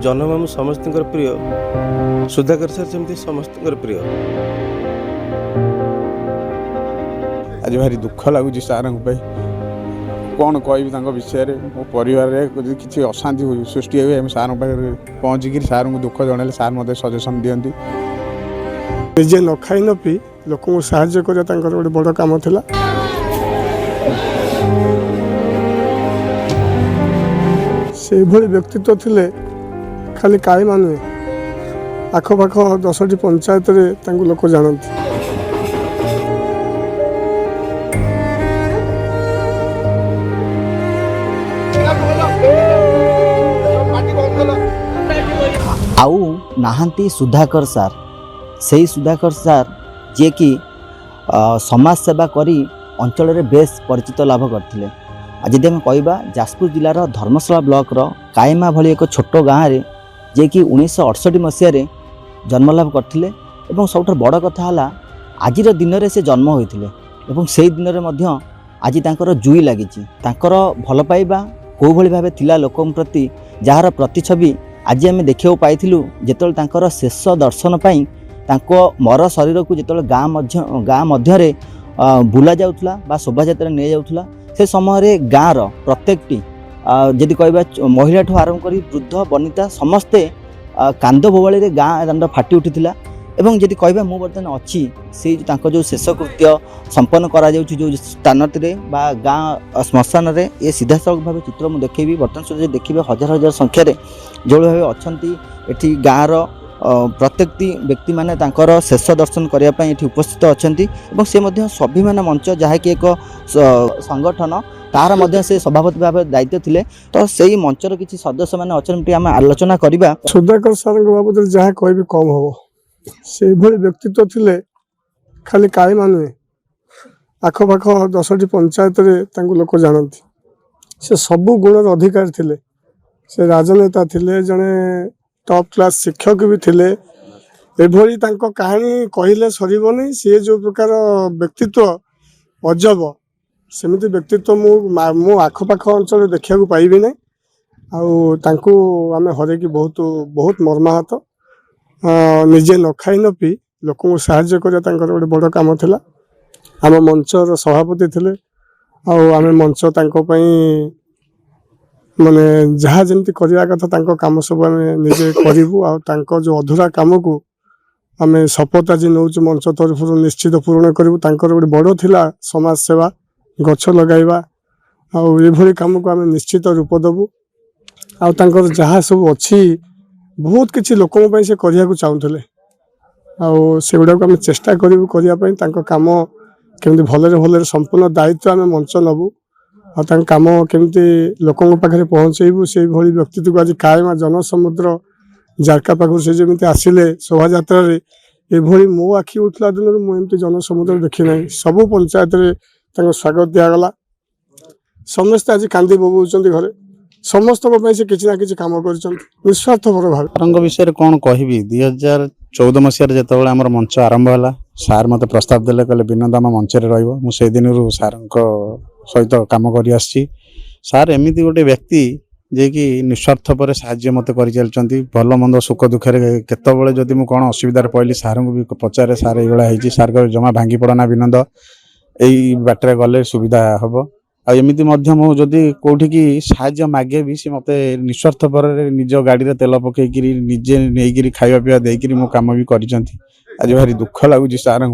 जन्ममामू समस्त प्रिय सुधाकर सर सेमती समस्त प्रिय। आज भारी दुख लगुच सार कौन कह विषय मो परिवार किसी अशांति सृष्टि हुए सार पाखे पहुँचिक सार को दुख जन सार मत सजेसन दिखती निजे न खाई न पी लोक साहाय्य करने गोटे बड़ कम था। से भली व्यक्तित्व थिले खाली काई मानुए आखपाख 10टी पंचायत रे लोक जानती। आउ नाहांती सुधाकर सार से सुधाकर सार जे कि समाज सेवा करी अंचल रे बेस परिचित लाभ करथिले। आज जदि आम कहवा जाजपुर जिलार धर्मशाला ब्लॉक रो कायमा भली एक छोट गाँव में जे कि 1968 मसीह जन्मलाभ करथिले एवं सबुठ बड़ कथा है आज दिन में से जन्म होते से दिन में आज तांकर जुई लगी भल पाइबा कौ भली भाव थिला लोक प्रति जार प्रतिछवि आज आम देखा पाई जो शेष दर्शन पाई मर शरीर को जो गाँ मध्य बुला जाऊला शोभा यात्रा नहीं जाऊला से समय गाँव प्रत्येकटी जदि कहवा महिला ठू आरंभ कर वृद्ध वनिता समस्ते कांद बोवाली गाँ दांड फाटी उठीला। एवं जदि कहवा मु बर्तमान अच्छी से जो शेषकृत्य संपन्न करा जो स्थान गाँ श्मशान रे ये सीधा सड़क भाव चित्र मुझे देखी बर्तमान सुधा देखिए हजार हजार संख्यार जो भाव अच्छा गाँव प्रत्येक व्यक्ति माने तांकर शेष दर्शन करने उपस्थित अच्छा से स्वाभिमान मंच जहाँकि एक संगठन तार मध्य से सभापति भाव दायित्व थिले तो सही मंचर किसी सदस्य मैंने अच्छा आम आलोचना करवा। सुधाकर सार बाबद जहाँ कह कम हम से भली व्यक्तित्व थिले खाली काई मानुए आखपाख 10टी पंचायत रे लोक जानती। से सबु गुणर अधिकारी थिले से राजनेता थिले जने टॉप क्लास शिक्षक भी थिले एभली तांको कहानी कहले सरबनी सी जो प्रकार व्यक्तित्व अजब सेमती व्यक्तित्व मु आखपाख अंचल देखा पाइबी ना आम हरेक बहुत बहुत मर्माहत निजे न खाई न पी लोक साहाय्य करने गोटे बड़ कम था। आम मंचर सभापति थिले आम मंच माने जहाँ जमती करवा कथा काम सब आम निजे करूँ जो अधूरा कम को आम शपथ आज नौ मंच तरफ निश्चित पूरण करूँ। गोटे बड़ थिला समाज सेवा गछ लगाइबा आभली कम को आम निश्चित रूप देवु आर जहाँ सब अच्छी बहुत किसी लोक से करने चाहूले से गुड़ा आम चेष्टा करूँ करने कम केमती भलरे भलरे संपूर्ण दायित्व आम मंच नबू कम केमती लोक पाखे पहुँचेबू से भली व्यक्तित्व को आज कायमा जनसमुद्र जारका पाखु से जमी आसिले शोभा यात्रा ये मो आखि उठला दिन मुझे जनसमुद्र देखी ना सबू पंचायत स्वागत दिगला समस्ते आज कांदी बोबुचंत घरे समस्त से किसी ना कि कम कर निस्वार्थपर भाव विषय कौन कहबी 2014 मसीह जो आम मंच आरंभ है सार मत प्रस्ताव देले कहले विनोद आम मंचर रुसे दिन सार सहित कम कर सार एमती गोटे व्यक्ति जे कि निस्वार्थ पर साहाय्य मत कर चलती भल मंद सुख दुखे केतबले जदि मुझे कौन असुविधार पड़ली सार को भी पचारे सार ये सार जमा भांगी पड़ना विनोद यही बाटर गले सुविधा हम आमती जदि कौटी की साहाय्य मागे भी सी मत निस्वार्थ पर निज गाड़ी तेल पकईकि निजे नहीं खावा पीवा देकर मो कम भी कर आज भारी दुख लगुच सार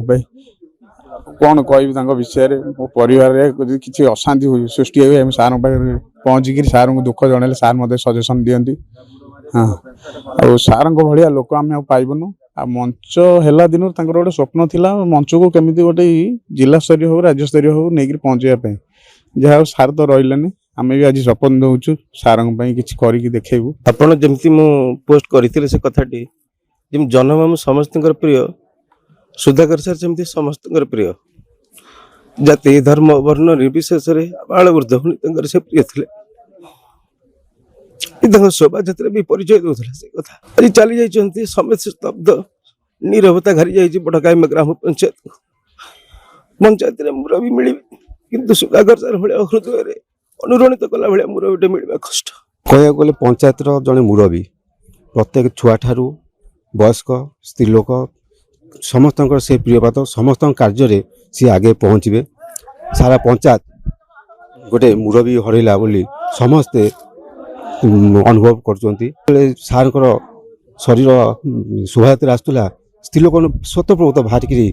कौन कह विषय मो परिवार किसी अशांति सृष्टि हुए सार पाखे पहुँचिक सार को दुख जन सार मत सजेसन दिखती। हाँ आ सार भाया लोक आम पाइबुनु आ मंच है दिन गोटे स्वप्न थिला मंच को केमिति गोटे जिला स्तरीय हो राज्य स्तरीय हो नहीं पहुँचापी जहाँ सार तो रही आम भी आज सपन दौचु सार कि देखू आपड़ जमती मु पोस्ट करते से कथाटी जन्ममामू समस्त प्रिय सुधाकर सर सेमती समस्त प्रिय जाति धर्म वर्ण निर्विशेष बाल वृद्ध से प्रिय थे शोभा यात्रा भी परिचय दूसरा से कथा आज चली जाइए समस्त स्तब्ध नीरवता घरी जाइए बड़काई ग्राम पंचायत पंचायत मुरबी मिली किंतु सुधाकर सर भाया हृदय अनुरणित कला भाया मुरबीटे मिलवा कष्ट कह पंचायत जड़े मुरबी प्रत्येक छुआ ठारू वयस्क स्त्री लोक समस्त से प्रिय पात्र समस्त कार्य सी आगे पहुँचे सारा पंचायत गोटे मुरबी हरैला बोली समस्ते अनुभव कर सार शरीर शोभा आसूला स्त्री लोक स्वतःप्रभुत बाहरिकी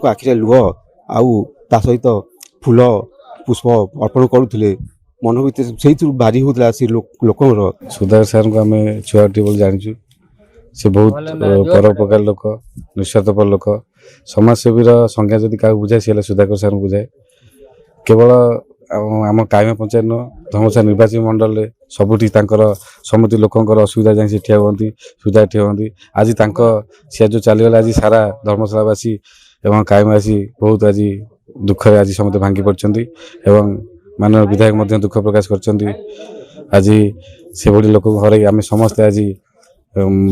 आखिरे लुह आउ ता सहित फूल पुष्प अर्पण करुले मन भर से बारी होता से लोकर सुधाकर सार को आम छुआटी बोली जाचु से बहुत परोपकार लोक निस्वार्थपर लोक समाजसेवी संज्ञा जदि क्या बुझाए सी सुधाकर सार को बुझाए केवल आम कायमा पंचायत न धर्मशाला निर्वाचन मंडल में सबुठी समति लोकंर असुविधा जाए ठिया हुई सुविधा ठिया हुई आज सी जो चलीगला आज सारा धर्मशालावासी एवं कायमावासी बहुत आज दुख आज समस्त भांगी पड़ते माननीय विधायक दुख प्रकाश कर आज से भली लोक हर आम समस्ते आज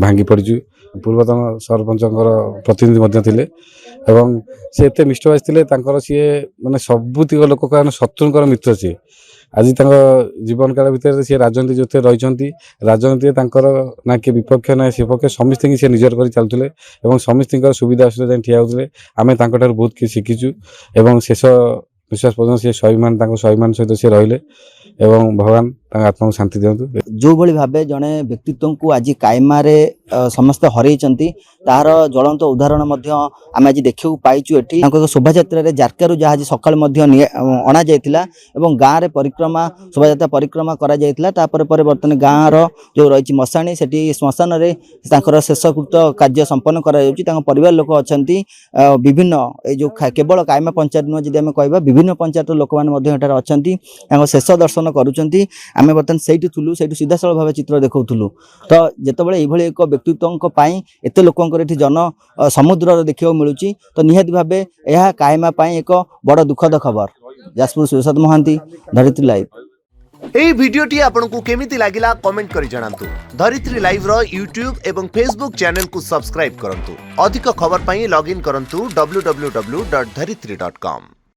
भांगी पड़चु पूर्वतन सरपंच प्रतिनिधि थे एवं से एत मिष्टभाषी थे सी माने सबुतिक लोक शत्रुंकर मित्र सी आज जीवन काल भितर सी राजनीति जो रही राजनीति ना किए विपक्ष ना सपक्ष समस्त सी निजर कर चलुले समस्त सुविधा असुविधा ठिया होते आम बहुत किसी शिखीचु एवं शेष विश्वास पर्यटन सी स्वाभिमान स्वाभिमान सहित सी रहिले एवं भगवान आत्मा को शांति दिंतु जो भली भाबे जड़े व्यक्तित्व को आज कायमारे समस्त हरई तार ज्वलंत उदाहरण आम आज देखा पाइचु एटी शोभा यात्रा जारकारू जहाँ आज सकाल अणा जाइतिला एवं गाँव में परिक्रमा शोभा यात्रा परिक्रमा करा जाइतिला तापर पर बर्तमान गाँव जो रही मशाणी सेठी श्मशान रे तांकर शेषकृत कार्य संपन्न करा जाउची तांको परिवार लोक अछंती विभिन्न ए जो केवल कायमा पंचायत नुह जदि आम कहबा विभिन्न पंचायत लोक मैंने एठार अछंती तांको शेष दर्शन करुचंती आम बर्तमान से सीधा साल भाव चित्र देखुलु तो जितेबाला ये एक व्यक्तित्व एत लोक जन समुद्र देखा मिलूँ तो निहाती भाव यह कायमा एक बड़ दुखद खबर जाजपुर सुशांत महांती धरित्री लाइव এই ভিডিওটি आपनको केमिति लागिला कमेंट करी जणांतु धरित्री लाइव रो यूट्यूब एवं फेसबुक चैनल को सब्सक्राइब करंतु अधिक खबर पाई लॉगिन करंतु www.dharitri.com